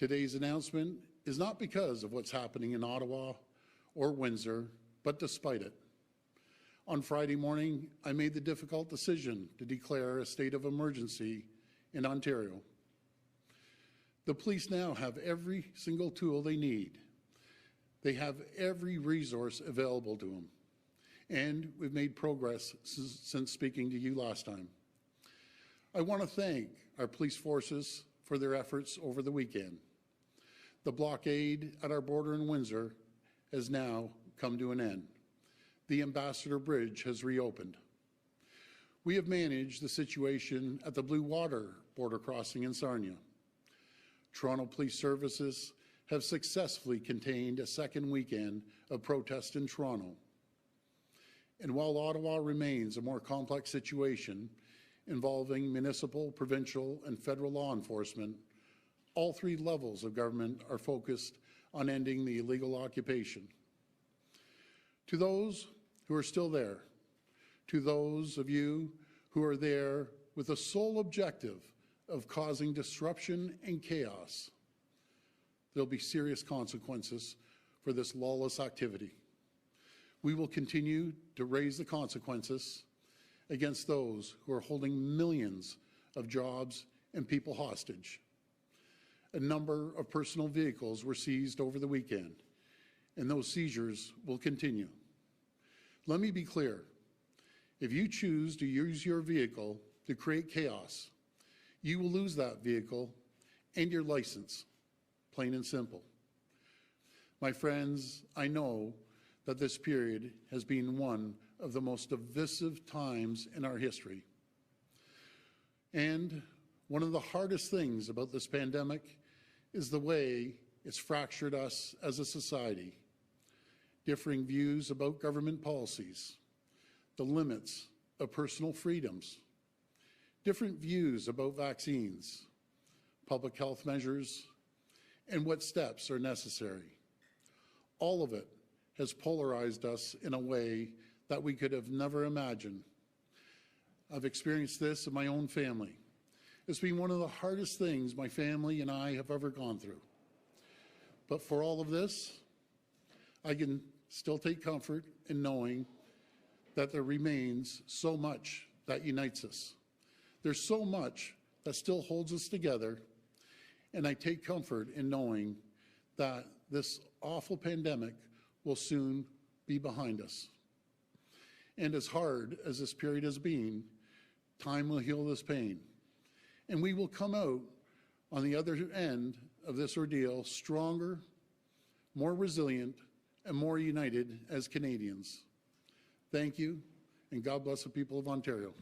Today's announcement is not because of what's happening in Ottawa or Windsor, but despite it. On Friday morning, I made the difficult decision to declare a state of emergency in Ontario. The police now have every single tool they need. They have every resource available to them. And we've made progress since speaking to you last time. I want to thank our police forces for their efforts over the weekend. The blockade at our border in Windsor has now come to an end. The Ambassador Bridge has reopened. We have managed the situation at the Blue Water border crossing in Sarnia. Toronto Police Services have successfully contained a second weekend of protest in Toronto. And while Ottawa remains a more complex situation involving municipal, provincial, and federal law enforcement, all three levels of government are focused on ending the illegal occupation. To those who are still there, to those of you who are there with the sole objective of causing disruption and chaos, there'll be serious consequences for this lawless activity. We will continue to raise the consequences against those who are holding millions of jobs and people hostage. A number of personal vehicles were seized over the weekend, and those seizures will continue. Let me be clear. If you choose to use your vehicle to create chaos, you will lose that vehicle and your license, plain and simple. My friends, I know that this period has been one of the most divisive times in our history. And one of the hardest things about this pandemic is the way it's fractured us as a society. Differing views about government policies, the limits of personal freedoms, different views about vaccines, public health measures, and what steps are necessary. All of it has polarized us in a way that we could have never imagined. I've experienced this in my own family. It's been one of the hardest things my family and I have ever gone through. But for all of this, I can still take comfort in knowing that there remains so much that unites us. There's so much that still holds us together, and I take comfort in knowing that this awful pandemic will soon be behind us. And as hard as this period has been, time will heal this pain. And we will come out on the other end of this ordeal stronger, more resilient, and more united as Canadians. Thank you, and God bless the people of Ontario.